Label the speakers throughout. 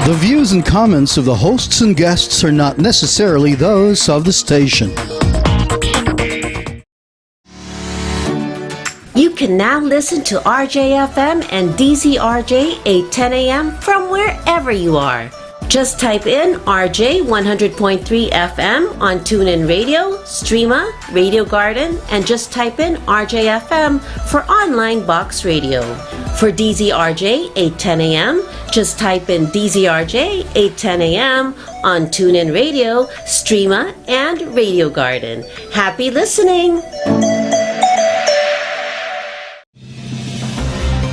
Speaker 1: The views and comments of the hosts and guests are not necessarily those of the station.
Speaker 2: You can now listen to RJFM and DZRJ 810 AM from wherever you are. Just type in RJ 100.3 FM on TuneIn Radio, Streama, Radio Garden, and just type in RJFM for online box radio. For DZRJ 810 AM, just type in DZRJ 810 AM on TuneIn Radio, Streama, and Radio Garden. Happy listening!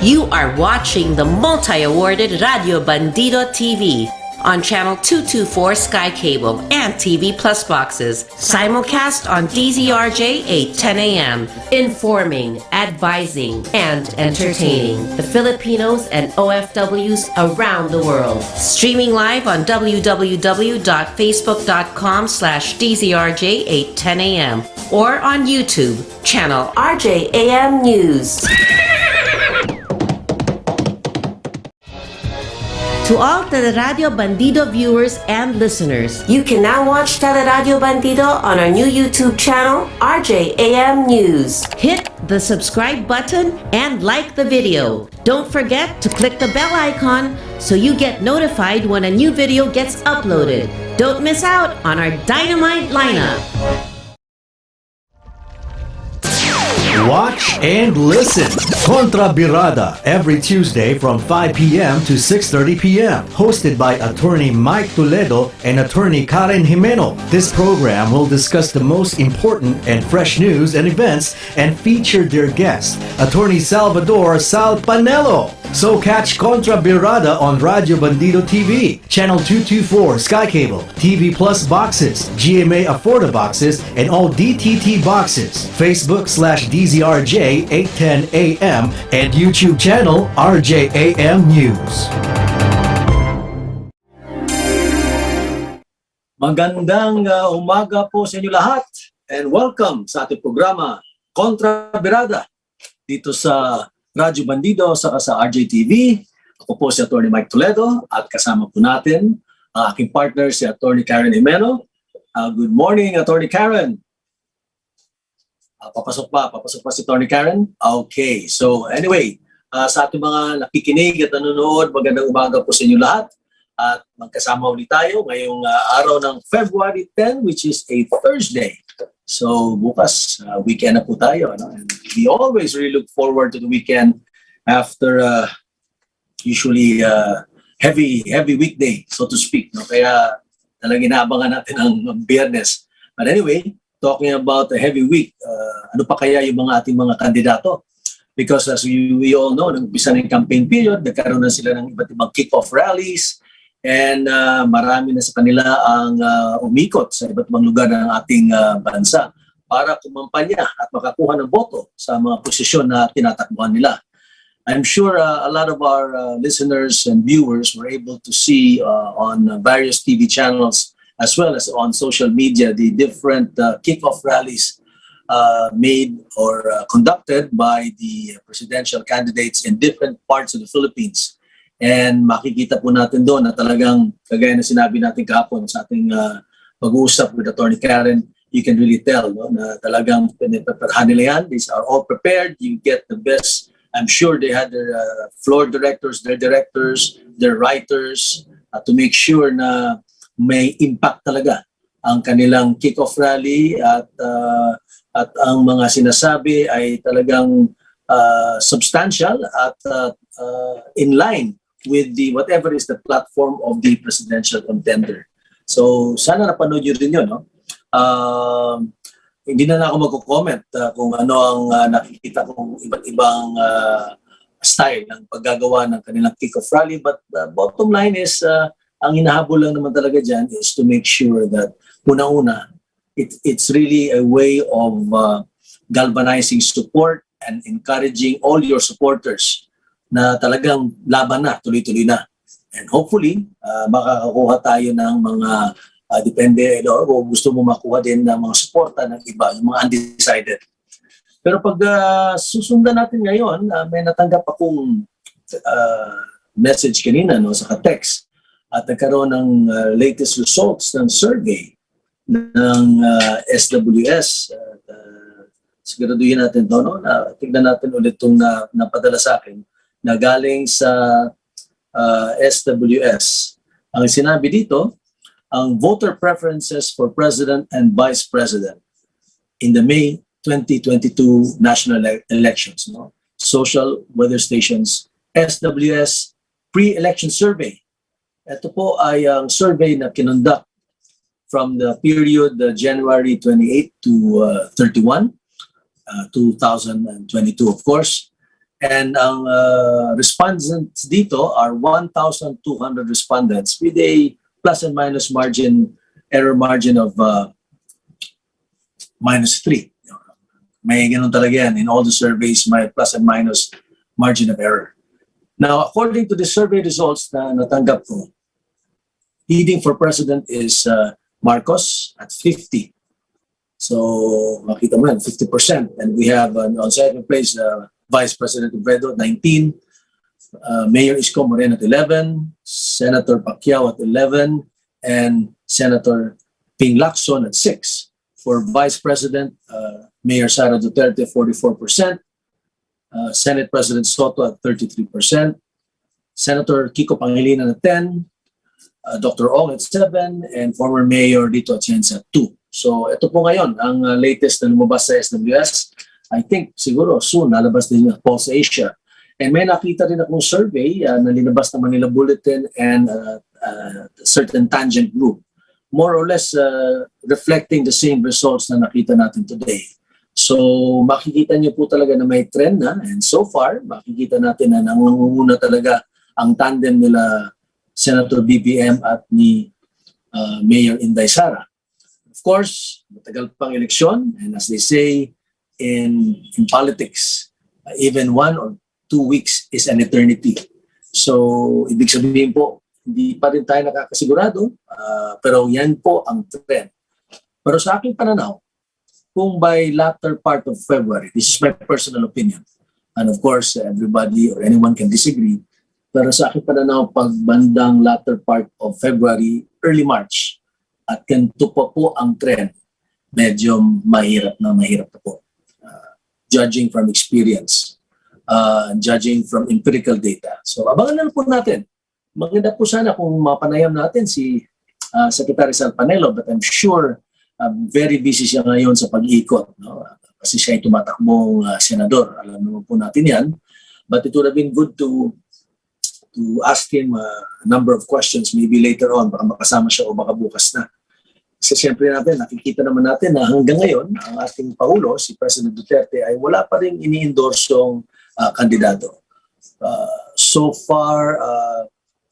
Speaker 2: You are watching the multi-awarded Radio Bandido TV on Channel 224 Sky Cable and TV Plus boxes. Simulcast on DZRJ 810 AM. Informing, advising, and entertaining the Filipinos and OFWs around the world. Streaming live on www.facebook.com/DZRJ 810 AM or on YouTube, channel RJAM News. To all Teleradio Bandido viewers and listeners, you can now watch Teleradio Bandido on our new YouTube channel, RJAM News. Hit the subscribe button and like the video. Don't forget to click the bell icon so you get notified when a new video gets uploaded. Don't miss out on our dynamite lineup.
Speaker 3: Watch and listen. Kontra Birada every Tuesday from 5 p.m. to 6:30 p.m. Hosted by Attorney Mike Toledo and Attorney Karen Jimeno. This program will discuss the most important and fresh news and events and feature their guest, Attorney Salvador Sal Panelo. So catch Kontra Birada on Radio Bandido TV, Channel 224 Sky Cable, TV Plus boxes, GMA Afforda boxes, and all DTT boxes. Facebook/DZRJ 810 AM and YouTube channel RJAM News.
Speaker 4: Magandang umaga po sa inyo lahat and welcome sa ating programa Kontra Birada dito sa Radyo Bandido sa RJTV. Ako po si Atty. Mike Toledo at kasama po natin ang aking partner si Atty. Karen Jimeno. Good morning, Atty. Karen. Papasok pa si Atty. Karen? Okay, so anyway, sa ating mga nakikinig at nanonood, magandang umaga po sa inyo lahat. At magkasama ulit tayo ngayong araw ng February 10, which is a Thursday. So bukas, weekend na po tayo. No? And we always really look forward to the weekend after usually heavy weekday, so to speak. No? Kaya talagang inaabangan natin ang Biyernes. But anyway, talking about a heavy week, ano pa kaya yung ating mga kandidato? Because as we all know, nung umpisa ng campaign period, nagkaroon na sila ng iba't ibang kick-off rallies and marami na sa kanila ang umikot sa iba't ibang lugar ng ating bansa para kumampanya at makakuha ng boto sa mga posisyon na tinatakbuhan nila. I'm sure a lot of our listeners and viewers were able to see on various TV channels as well as on social media the different kick-off rallies made or conducted by the presidential candidates in different parts of the Philippines. And makikita po natin doon na talagang, kagaya na sinabi natin kahapon sa ating pag-uusap with Atty. Karen, you can really tell no, na talagang piniperahan nila yan. These are all prepared. You get the best. I'm sure they had their floor directors, their directors, their writers to make sure na may impact talaga ang kanilang kick-off rally at ang mga sinasabi ay talagang substantial at in line with the whatever is the platform of the presidential contender. So sana napanood nyo rin yun. No? Hindi na ako magko-comment kung ano ang nakikita kong iba't ibang style ng paggagawa ng kanilang kick-off rally. But bottom line is, ang hinahabol lang naman talaga dyan is to make sure that una-una, it's really a way of galvanizing support and encouraging all your supporters na talagang laban na, tuloy-tuloy na. And hopefully, makakakuha tayo ng mga depende, o gusto mo makuha din ng mga suporta ng iba, yung mga undecided. Pero pag susundan natin ngayon, may natanggap akong message kanina no, sa text at nagkaroon ng latest results ng survey ng SWS. Siguraduhin natin ito, no? Tignan natin ulit itong napadala sa akin na galing sa SWS. Ang sinabi dito, ang voter preferences for President and Vice President in the May 2022 national elections. No? Social Weather Stations, SWS Pre-Election Survey. Ito po ay ang survey na kinonduct from the period January 28 to 31, 2022 of course. And ang respondents dito are 1,200 respondents with a plus and minus margin, error margin of -3. May ganun talaga yan. In all the surveys, may plus and minus margin of error. Now, according to the survey results na natanggap ko, leading for president is Marcos at 50. So, makita mo yan, 50%. And we have on second place, Vice President Toledo, 19. Mayor Isko Moreno at 11. Senator Pacquiao at 11. And Senator Ping Lacson at 6. For Vice President, Mayor Sara Duterte, 44%. Senate President Soto at 33%. Senator Kiko Pangilinan at 10. Dr. Ong at 7. And former Mayor Dito Atienza at 2. So ito po ngayon, ang latest na lumabas sa SWS. I think siguro soon lalabas din yung Pulse Asia. And may nakita rin akong survey na linabas ng Manila Bulletin and certain tangent group. More or less reflecting the same results na nakita natin today. So makikita niyo po talaga na may trend na, and so far makikita natin na nangunguna talaga ang tandem nila Senator BBM at ni Mayor Inday Sara. Of course, matagal pang eleksyon, and as they say in politics, even 1 or 2 weeks is an eternity. So ibig sabihin po, hindi pa rin tayo nakakasigurado, pero yan po ang trend. Pero sa aking pananaw, kung by latter part of February, this is my personal opinion, and of course, everybody or anyone can disagree, pero sa aking pananaw, pag bandang latter part of February, early March, at ganito pa po ang trend, medyo mahirap na po. Judging from experience, judging from empirical data. So abangan na po natin. Maganda po sana kung mapanayam natin si Secretary Sal Panelo, but I'm sure very busy siya ngayon sa pag-iikot. No? Kasi siya ay tumatakbong senador. Alam naman po natin yan. But it would have been good to ask him a number of questions maybe later on. Baka makasama siya o baka bukas na. Kasi siyempre nakikita naman natin na hanggang ngayon, ang ating Pangulo, si President Duterte, ay wala pa rin ini-endorsong kandidato. So far,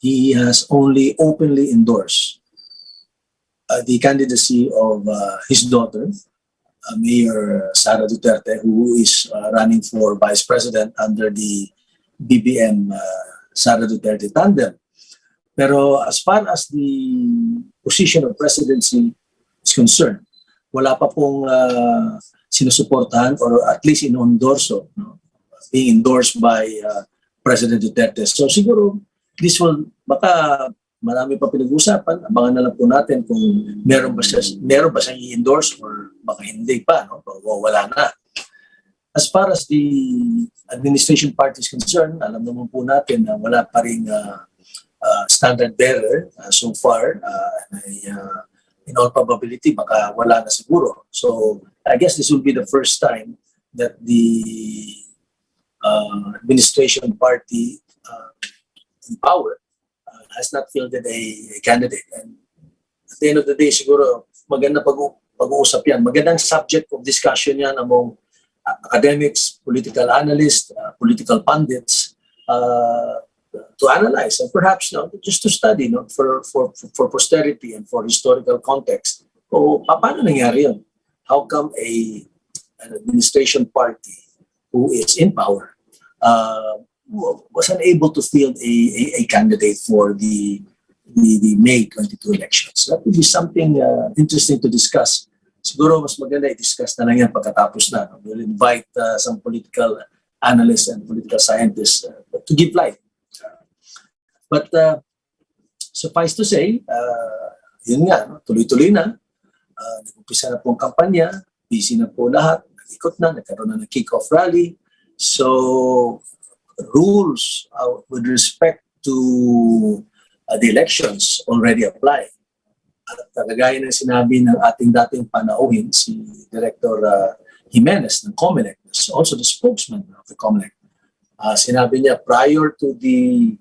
Speaker 4: he has only openly endorsed the candidacy of his daughter, Mayor Sara Duterte, who is running for Vice President under the BBM Sara Duterte tandem. Pero as far as the position of presidency is concerned, wala pa pong sinusuportahan or at least in-endorso, no? Being endorsed by President Duterte. So siguro, this will, baka marami pa pinag-usapan, abangan na lang po natin kung meron ba siyang i-endorse or baka hindi pa, no? Wala na. As far as the administration party is concerned, alam naman po natin na wala pa rin standard bearer so far. In all probability, baka wala na siguro. So I guess this will be the first time that the administration party in power has not fielded a candidate. And at the end of the day, siguro maganda pag-uusap yan. Magandang subject of discussion yan among academics, political analysts, political pundits, to analyze and perhaps just to study for posterity and for historical context. So, paano nangyari yun? How come an administration party who is in power was unable to field a candidate for the May 22 elections? That would be something interesting to discuss. Siguro mas maganda i-discuss na lang yan pagkatapos na. We'll invite some political analysts and political scientists to give light. But suffice to say, yun nga, no? Tuloy-tuloy na. Nag-umpisa na po ang kampanya, busy na po lahat, nag-ikot na, nagkaroon na ng kick-off rally. So, rules with respect to the elections already apply. At kagaya ng sinabi ng ating dating panauhin, si Director Jimenez ng COMELEC, also the spokesman of the COMELEC, sinabi niya prior to the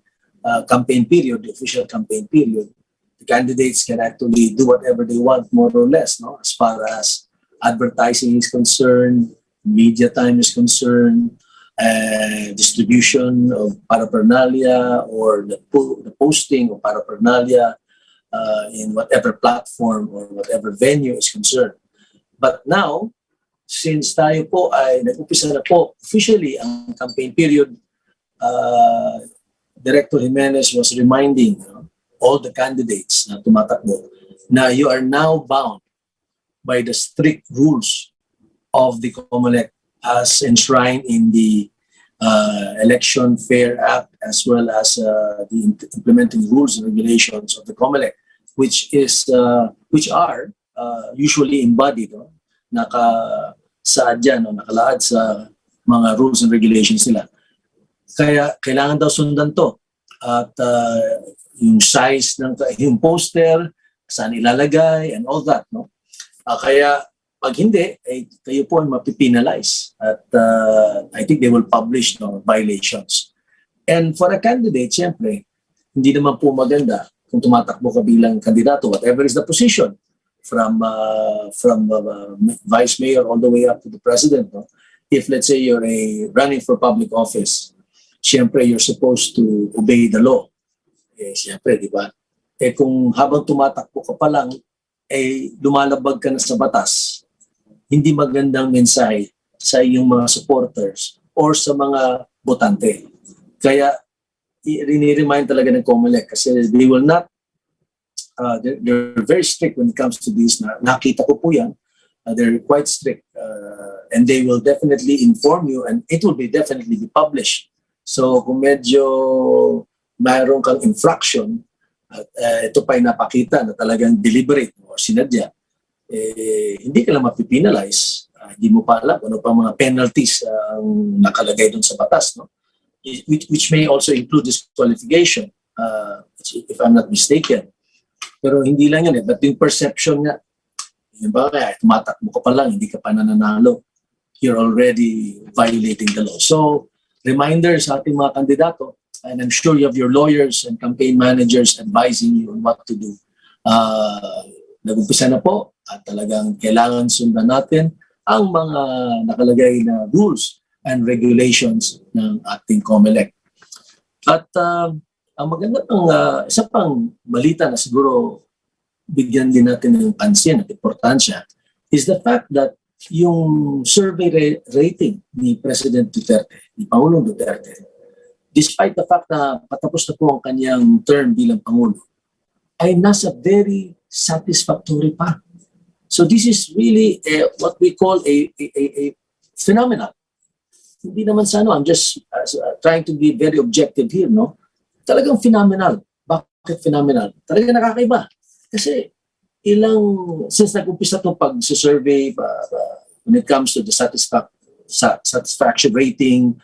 Speaker 4: campaign period, the official campaign period, the candidates can actually do whatever they want, more or less, no? As far as advertising is concerned, media time is concerned, distribution of paraphernalia or the posting of paraphernalia in whatever platform or whatever venue is concerned. But now, since tayo po ay nag-umpisa na po officially ang campaign period, Director Jimenez was reminding all the candidates na tumatakbo na you are now bound by the strict rules of the COMELEC as enshrined in the Election Fair Act, as well as the implementing rules and regulations of the COMELEC, which are usually embodied, nakasaad dyan, nakalaad sa mga rules and regulations nila. Kaya kailangan daw sundan to. At yung size ng yung poster, saan ilalagay, and all that, no? Kaya pag hindi, kayo po ay mapipenalize. At I think they will publish violations. And for a candidate, siyempre, hindi naman po maganda kung tumatakbo ka bilang kandidato, whatever is the position, from vice mayor all the way up to the president. No? If let's say you're running for public office, siyempre you're supposed to obey the law. Siyempre, di ba? Kung habang tumatakbo ka pa lang, lumalabag ka na sa batas, hindi magandang mensahe sa iyong mga supporters or sa mga botante. Kaya, rini-remind talaga ng COMELEC kasi they will not, they're very strict when it comes to this. Nakita ko po yan. They're quite strict and they will definitely inform you and it will be definitely be published. So, kung medyo mayroon kang infraction, at ito pa'y napakita na talagang deliberate o sinadya, hindi ka lang mapipenalize. Hindi mo pa alam ano pa mga penalties ang nakalagay dun sa batas, no? Which may also include disqualification, if I'm not mistaken. Pero hindi lang yan but yung perception nga, yun ba kaya tumatakbo ka pa lang, hindi ka pa nananalo, you're already violating the law. So, reminder sa ating mga kandidato, and I'm sure you have your lawyers and campaign managers advising you on what to do. Nag-umpisa na po at talagang kailangan sundan natin ang mga nakalagay na rules and regulations ng ating COMELEC. At ang maganda pang isa pang balita na siguro bigyan din natin ng pansin at importansya is the fact that yung survey rating ni President Duterte, ni Pangulong Duterte, despite the fact na patapos na po ang kanyang term bilang Pangulo, ay nasa very satisfactory pa. So this is really what we call a phenomenon. Hindi naman sa I'm just trying to be very objective here, no? Talagang phenomenal. Bakit phenomenal? Talagang nakakaiba. Kasi since nag-umpisa itong pag-survey when it comes to the satisfaction rating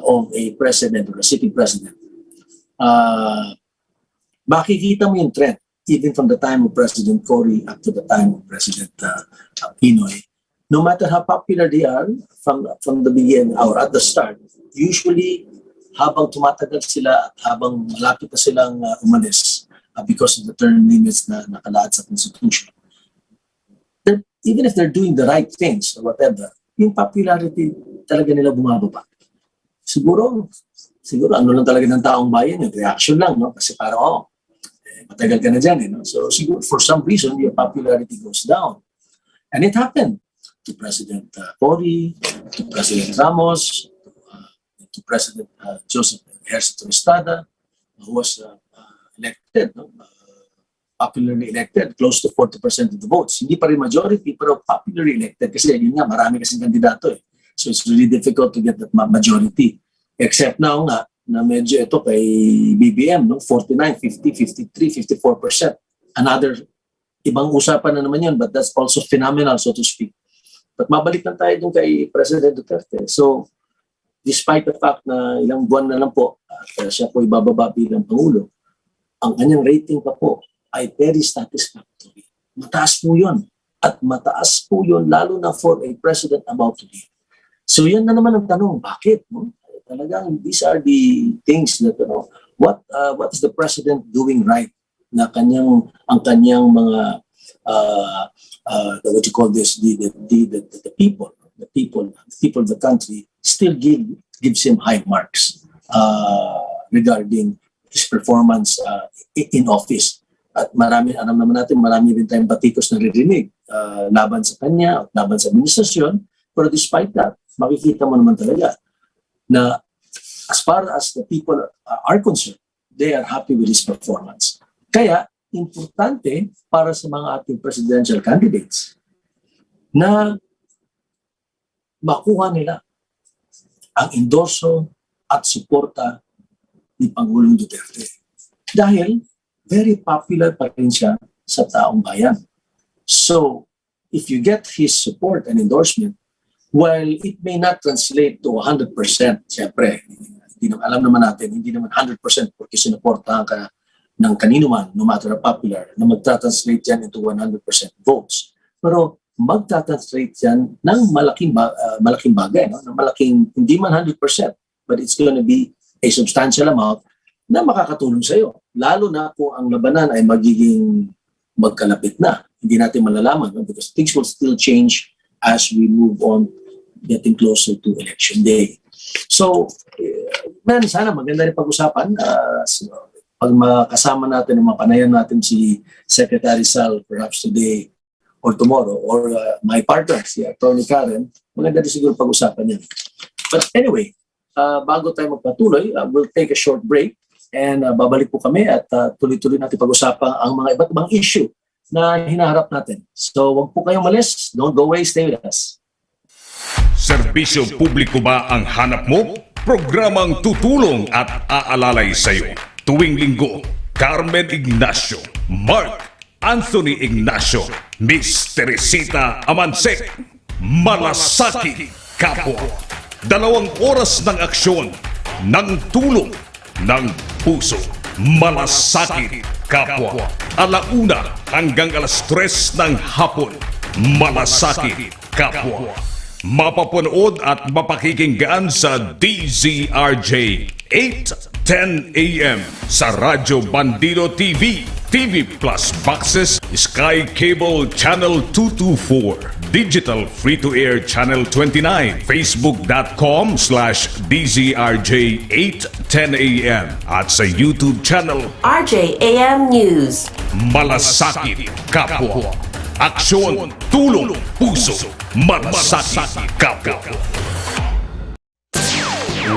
Speaker 4: of a president or a sitting president, makikita mo yung trend even from the time of President Cory up to the time of President Pinoy. No matter how popular they are from the beginning or at the start, usually habang tumatagal sila at habang malapit na silang umalis because of the term limits na nakalaad sa Constitution, even if they're doing the right things or whatever, yung popularity talaga nila bumababa. Siguro ano lang talaga ng taong bayan, yung reaction lang, no? Kasi parang, matagal ka na dyan, no? So siguro for some reason, your popularity goes down. And it happened to President Cory, to President Ramos, to President Joseph Estrada, who was elected, no? Popularly elected, close to 40% of the votes. Hindi pa rin majority, pero popularly elected kasi yun nga, marami kasing kandidato. So it's really difficult to get that majority. Except now nga, na medyo ito kay BBM, no? 49, 50, 53, 54%. Another ibang usapan na naman yun, but that's also phenomenal, so to speak. But mabalik lang tayo dun kay President Duterte. So, despite the fact na ilang buwan na lang po at siya po ibababa bilang Pangulo, ang kanyang rating pa po ay very satisfactory. Mataas po yun. At mataas po yun lalo na for a president about to leave. So yan na naman ang tanong, bakit? No? Talagang these are the things that, what is the president doing right na ang kanyang mga what you call this, the people of the country still gives him high marks regarding his performance in office. At alam naman natin, marami rin tayong batikos na ririnig laban sa kanya, laban sa administrasyon. Pero despite that, makikita mo naman talaga na as far as the people are concerned, they are happy with his performance. Kaya, importante para sa mga ating presidential candidates na makuha nila ang endorso at suporta ni Pangulong Duterte. Dahil very popular pa rin siya sa taong bayan. So, if you get his support and endorsement, while it may not translate to 100%, siyempre, alam naman natin, hindi naman 100% porque sinuportahan ka ng kanino man, no matter how popular, na magta-translate yan into 100% votes. Pero magta-translate yan ng malaking bagay, no? Ng malaking, hindi man 100%, but it's going to be a substantial amount na makakatulong sa iyo. Lalo na kung ang labanan ay magiging magkalapit na. Hindi natin malalaman, no? Because things will still change as we move on getting closer to election day. So, sana maganda rin pag-usapan. Pag makasama natin, mapanayan natin si Secretary Sal perhaps today or tomorrow, or my partner, si Atty. Karen, maganda din siguro pag-usapan yan. But anyway, bago tayo magpatuloy, we'll take a short break and babalik po kami at tuloy-tuloy natin pag-usapan ang mga iba't ibang issue na hinaharap natin. So huwag po kayong malis, don't go away, stay with us.
Speaker 5: Serbisyo publiko ba ang hanap mo? Programang tutulong at aalalay sa iyo. Tuwing linggo, Carmen Ignacio, Mark Anthony Ignacio, Miss Teresita Amansek, Malasaki Kapwa. 2 oras ng aksyon, ng tulong, ng puso. Malasaki Kapwa. 1:00 hanggang 3:00 ng hapon. Malasaki Kapwa. Mapapanood at mapakikinggan sa DZRJ 8:10 AM sa Radyo Bandido TV, TV Plus Boxes, Sky Cable Channel 224, Digital Free-to-Air Channel 29, Facebook.com/DZRJ 8:10 AM at sa YouTube channel
Speaker 2: RJAM News.
Speaker 5: Malasakit Kapwa. Aksyon, tulong, puso. Malasakit Kapwa.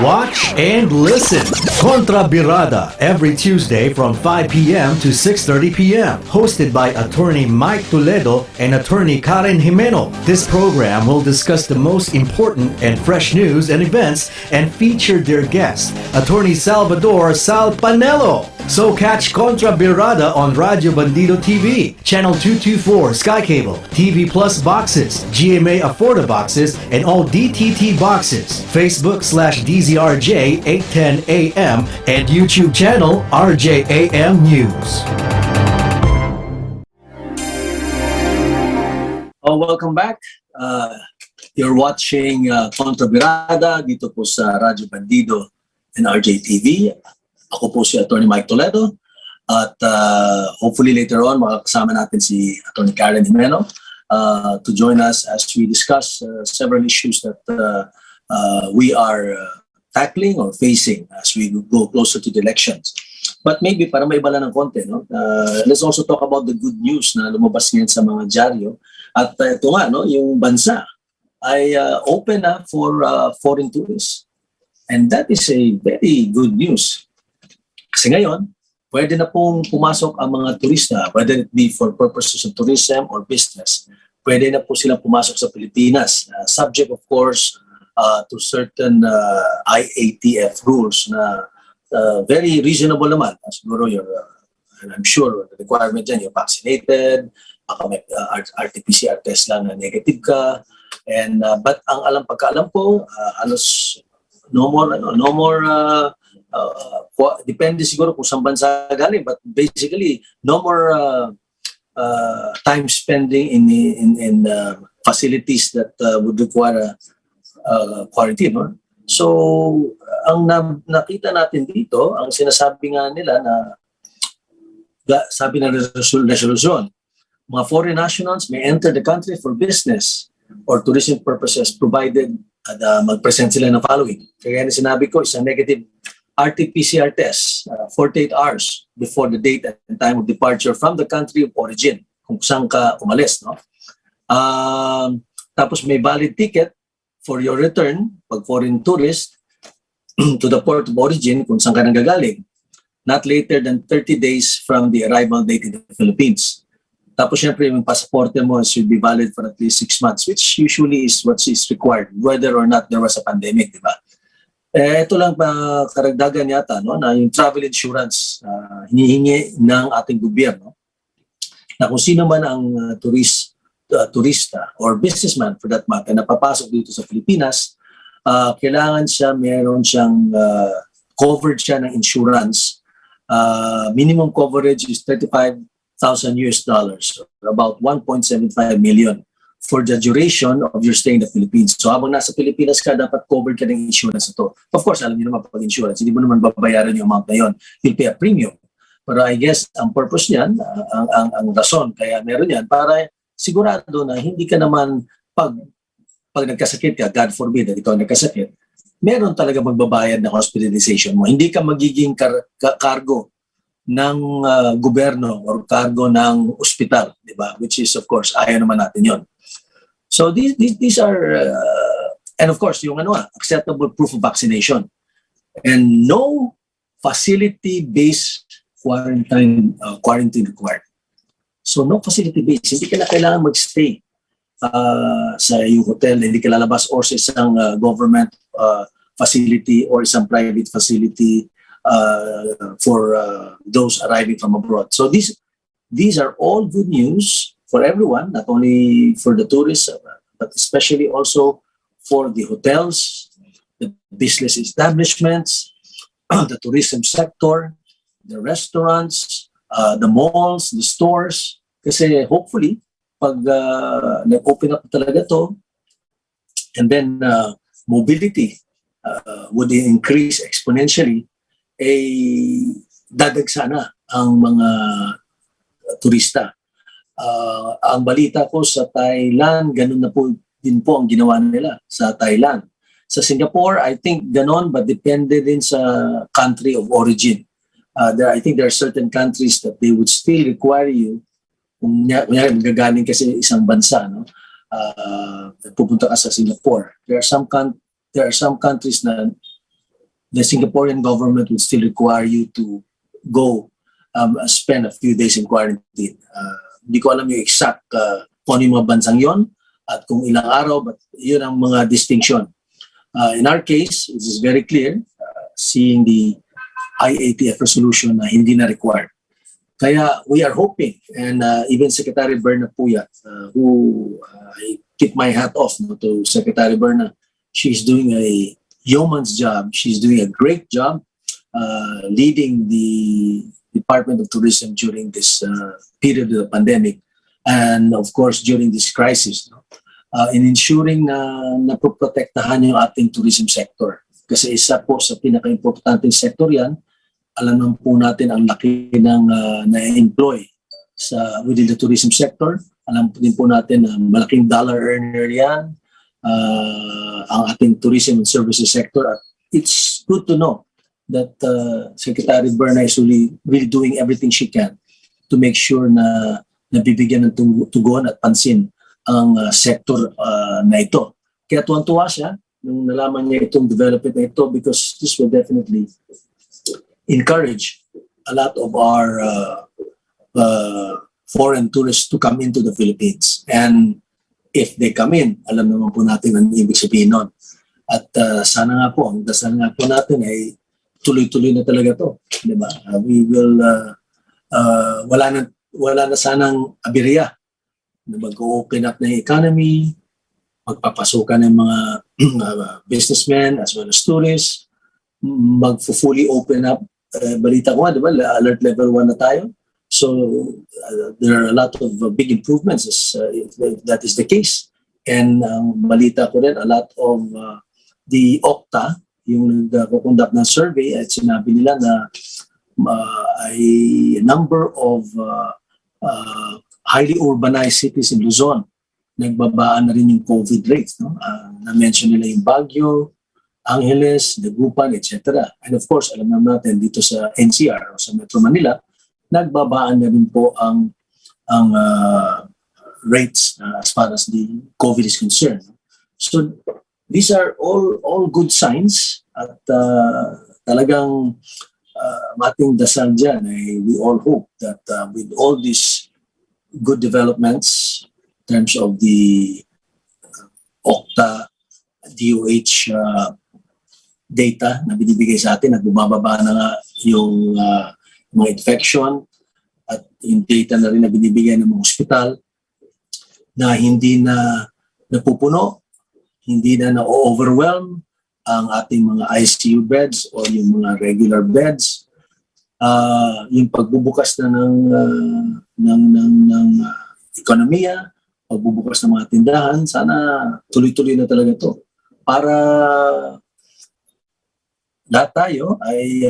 Speaker 3: Watch and listen. Kontra Birada every Tuesday from 5 p.m. to 6:30 p.m. Hosted by Atty. Mike Toledo and Atty. Karen Jimeno. This program will discuss the most important and fresh news and events and feature their guest, Atty. Salvador Sal Panelo. So catch Kontra Birada on Radio Bandido TV, Channel 224 Sky Cable, TV Plus Boxes, GMA Afforda Boxes, and all DTT boxes. Facebook/DZRJ 810 AM and YouTube channel RJAM News.
Speaker 4: Oh, welcome back. You're watching Kontra Birada dito po sa Radyo Bandido and RJTV. Ako po si Atty. Mike Toledo at hopefully later on makakasama natin si Atty. Karen Jimeno to join us as we discuss several issues that we are tackling or facing as we go closer to the elections. But maybe para maibala ng konti, no? Let's also talk about the good news na lumabas ngayon sa mga dyaryo. At ito nga, no, yung bansa ay open na for foreign tourists. And that is a very good news. Kasi ngayon, pwede na pong pumasok ang mga turista, whether it be for purposes of tourism or business. Pwede na po silang pumasok sa Pilipinas. Subject, of course, to certain IATF rules na very reasonable naman. Siguro and I'm sure the requirement dyan, you're vaccinated, baka may RT-PCR test lang na negative ka. And but ang pagkaalam ko, halos no more depende siguro kung saan bansa galing, but basically no more time spending in facilities that would require quarantine. No? So ang nakita natin dito, ang sinasabi nga nila na sabi ng resolution, mga foreign nationals may enter the country for business or tourism purposes provided mag-present sila ng following. Kaya na sinabi ko, isang negative RT-PCR test 48 hours before the date and time of departure from the country of origin, kung saan ka umalis. No? Tapos may valid ticket for your return, pag foreign tourist, to the port of origin, kung saan ka nanggagaling, not later than 30 days from the arrival date in the Philippines. Tapos syempre yung passport mo should be valid for at least 6 months, which usually is what is required, whether or not there was a pandemic, di ba? Ito lang pa karagdagan yata, no, na yung travel insurance hinihingi ng ating gobyerno na kung sino man ang turista or businessman for that matter na papasok dito sa Pilipinas, kailangan meron siyang covered siya ng insurance. Minimum coverage is $35,000 or about 1.75 million for the duration of your stay in the Philippines. So habang nasa Pilipinas ka, dapat covered ka ng insurance ito. Of course, alam niyo naman pag insurance, hindi mo naman babayaran yung amount na yun. You'll pay a premium. Pero I guess ang purpose niyan, ang rason kaya meron yan, para sigurado na hindi ka naman pag nagkasakit ka, God forbid, ikaw nagkasakit, meron talaga magbabayad na hospitalization mo. Hindi ka magiging cargo ng gobyerno or cargo ng ospital, di ba? Which is, of course, ayaw naman natin yon. So these are, and of course, yung acceptable proof of vaccination. And no facility-based quarantine required. So no facility-based. Hindi ka na kailangan magstay sa yung hotel, hindi ka lalabas or sa isang government facility or isang private facility for those arriving from abroad. So these are all good news for everyone, not only for the tourists, but especially also for the hotels, the business establishments, the tourism sector, the restaurants, the malls, the stores. Kasi hopefully, pag nag-open up talaga to, and then mobility would increase exponentially, dadagsa na ang mga turista. Ang balita ko sa Thailand, ganun na po din po ang ginawa nila sa Thailand. Sa Singapore, I think ganon, but depende din sa country of origin. I think there are certain countries that they would still require you, kung magagaling kasi isang bansa, no? Pupunta ka sa Singapore. There are some countries na the Singaporean government would still require you to go spend a few days in quarantine. Hindi ko alam yung exact kung ano yung mga bansang yon at kung ilang araw, but yun ang mga distinction. In our case, it is very clear, seeing the IATF resolution na hindi na required. Kaya we are hoping, and even Secretary Berna Puyat, who I tip my hat off to Secretary Berna, she's doing a yeoman's job. She's doing a great job leading the Department of Tourism during this period of the pandemic, and of course during this crisis, no? In ensuring na napoprotektahan yung ating tourism sector. Kasi isa po sa pinaka-importanting sector yan, alam naman po natin ang laki ng na-employ within the tourism sector. Alam po din po natin na malaking dollar earner yan, ang ating tourism and services sector. At it's good to know that Secretary Berna is really doing everything she can to make sure na nabibigyan ng tugon at pansin ang sector na ito. Kaya tuwan-tuwa siya nung nalaman niya itong development na ito, because this will definitely encourage a lot of our foreign tourists to come into the Philippines. And if they come in, alam naman po natin ang ibig sabihin nun. At sana nga po, ang dasal nga po natin ay tuloy-tuloy na talaga to, di ba? We will wala na sanang aberya na mag-open up na yung economy, magpapasukan ng mga businessmen as well as tourists, mag-fully open up. Balita ko nga, di ba? Alert level 1 na tayo. So there are a lot of big improvements if that is the case. And balita ko rin, a lot of the OCTA, yung nag-conduct ng survey, at sinabi nila na a number of highly urbanized cities in Luzon, nagbabaan na rin yung COVID rates. No? Na-mention nila yung Baguio, Angeles, Dagupan, etc. And of course, alam naman natin dito sa NCR o sa Metro Manila, nagbabaan na rin po ang rates as far as the COVID is concerned. So these are all good signs at talagang mating dasal dyan. We all hope that with all these good developments in terms of the OCTA, DOH data na binibigay sa atin at bumababa na nga yung mga infection at yung data na rin na binibigay ng mga ospital na hindi na napupuno, hindi na na-overwhelm ang ating mga ICU beds o yung mga regular beds. Yung pagbubukas na ng ekonomiya, pagbubukas ng mga tindahan, sana tuloy-tuloy na talaga to para lahat tayo ay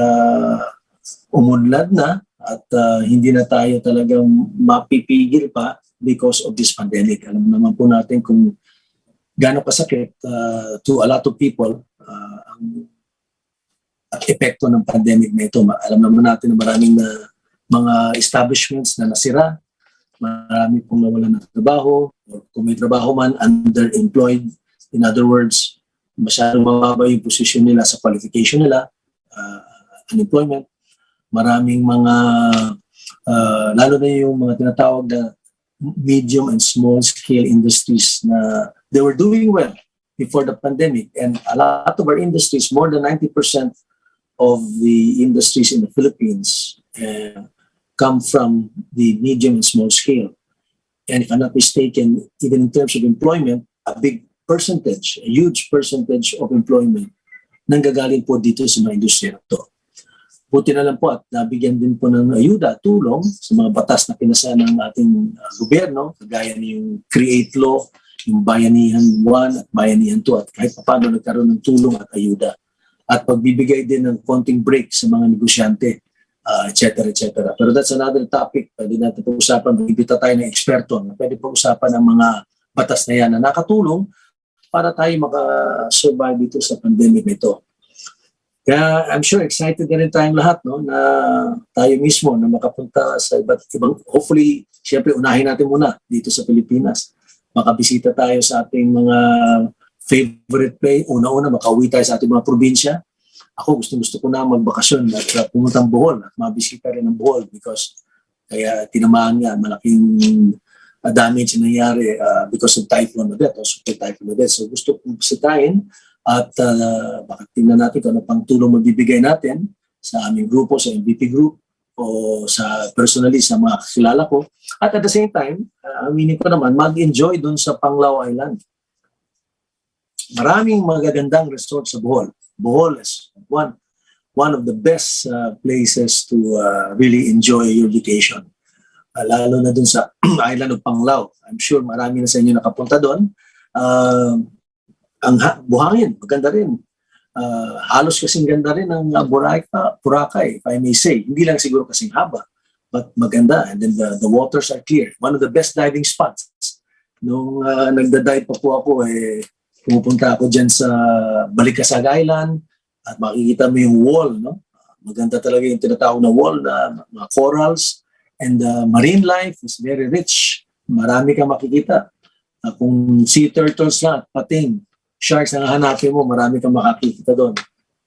Speaker 4: umunlad na at hindi na tayo talagang mapipigil pa because of this pandemic. Alam naman po natin kung gaano kasakit to a lot of people ang epekto ng pandemic na ito. Alam naman natin na maraming mga establishments na nasira, marami pong nawalan ng trabaho, or kung may trabaho man, underemployed. In other words, masyadong mababa yung position nila sa qualification nila, unemployment. Maraming mga, lalo na yung mga tinatawag na medium and small scale industries na they were doing well before the pandemic. And a lot of our industries, more than 90% of the industries in the Philippines come from the medium and small scale. And if I'm not mistaken, even in terms of employment, a big percentage, a huge percentage of employment nanggagaling po dito sa mga industriya na ito. Buti na lang po at nabigyan din po ng ayuda, tulong sa mga batas na pinasa ng ating gobyerno, kagaya yung Create Law, yung Bayanihan 1 at Bayanihan 2 at kahit paano nagkaroon ng tulong at ayuda. At pagbibigay din ng konting break sa mga negosyante, etc. etc. Pero that's another topic. Pwede natin pag-usapan, bibita tayo ng eksperto na pwede pag-usapan ng mga batas na yan na nakatulong para tayo maka-survive dito sa pandemic nito. Kaya I'm sure excited na rin tayong lahat, no, na tayo mismo na makapunta sa iba't ibang, hopefully, siyempre unahin natin muna dito sa Pilipinas. Makabisita tayo sa ating mga favorite place. Una-una, makauwi tayo sa ating mga probinsya. Ako gusto ko na magbakasyon at pumuntang Bohol at mabisita rin ng Bohol because kaya tinamaan nga malaking damage na nangyari because of Typhoon Odette o Super Typhoon Odette. So gusto kong bisitahin at baka tingnan natin kung ano pang tulong magbibigay natin sa aming grupo, sa MVP group o sa personally sa mga kakilala ko. At at the same time, aminin ko naman, mag-enjoy dun sa Panglao Island. Maraming magagandang resort sa Bohol. Bohol is one of the best places to really enjoy your vacation. Lalo na dun sa island of Panglao. I'm sure marami na sa inyo nakapunta doon. Ang buhangin, maganda rin. Halos kasing ganda rin ng Boracay, if I may say. Hindi lang siguro kasing haba, but maganda. And then the waters are clear. One of the best diving spots. Nung nagda-dive pa po ako, pumupunta ako dyan sa Balikasag Island at makikita mo yung wall. No? Maganda talaga yung tinatawag na wall, na mga corals. And marine life is very rich. Marami kang makikita. Kung sea turtles na, pating, sharks ang hanapin mo, marami kang makakita doon.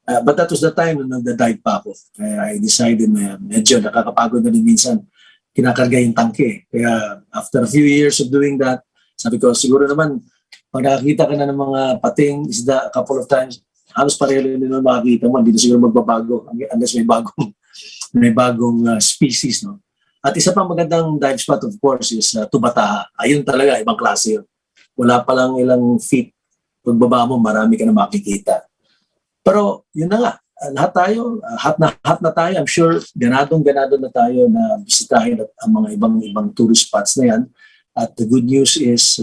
Speaker 4: But that was the time na nagda-dive pa ako. Kaya I decided na medyo nakakapagod na rin minsan. Kinakarga yung tangke. Kaya after a few years of doing that, sabi ko, siguro naman, pag nakakita ka na ng mga pating isda a couple of times, halos pareho rin nila makikita mo, hindi na siguro magbabago unless may bagong species, no? At isa pang magandang dive spot, of course, is Tubataha. Ayun talaga, ibang klase yun. Wala pa lang ilang feet. Pagbaba mo, marami ka na makikita. Pero yun na nga, lahat tayo, hot na tayo. I'm sure ganadong-ganado na tayo na bisitahin ang mga ibang tourist spots na yan. At the good news is,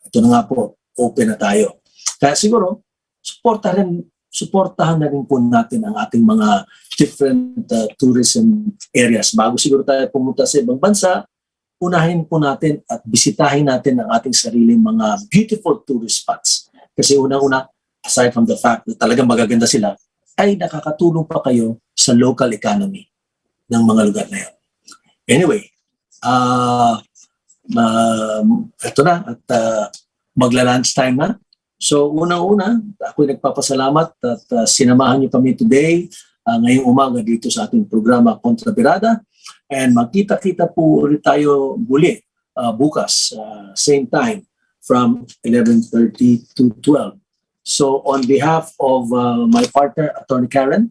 Speaker 4: ito na nga po, open na tayo. Kaya siguro, suportahan na rin po natin ang ating mga different tourism areas. Bago siguro tayo pumunta sa ibang bansa, unahin po natin at bisitahin natin ang ating sariling mga beautiful tourist spots. Kasi unang-una, aside from the fact na talagang magaganda sila, ay nakakatulong pa kayo sa local economy ng mga lugar na yun. Anyway, ito na at magla-lunch time na. So unang-una, ako'y nagpapasalamat at sinamahan niyo kami today, ngayong umaga dito sa ating programa Kontra Birada. And magkita-kita po ulit tayo muli bukas, same time, from 11:30 to 12. So on behalf of my partner, Atty. Karen,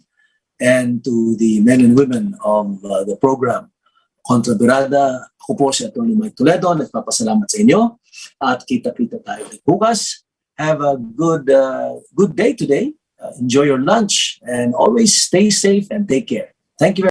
Speaker 4: and to the men and women of the program Kontra Birada, ako po si Atty. Mike Toledo, nagpapasalamat sa inyo at kita-kita tayo ulit bukas. Have a good day today. Enjoy your lunch and always stay safe and take care. Thank you very much.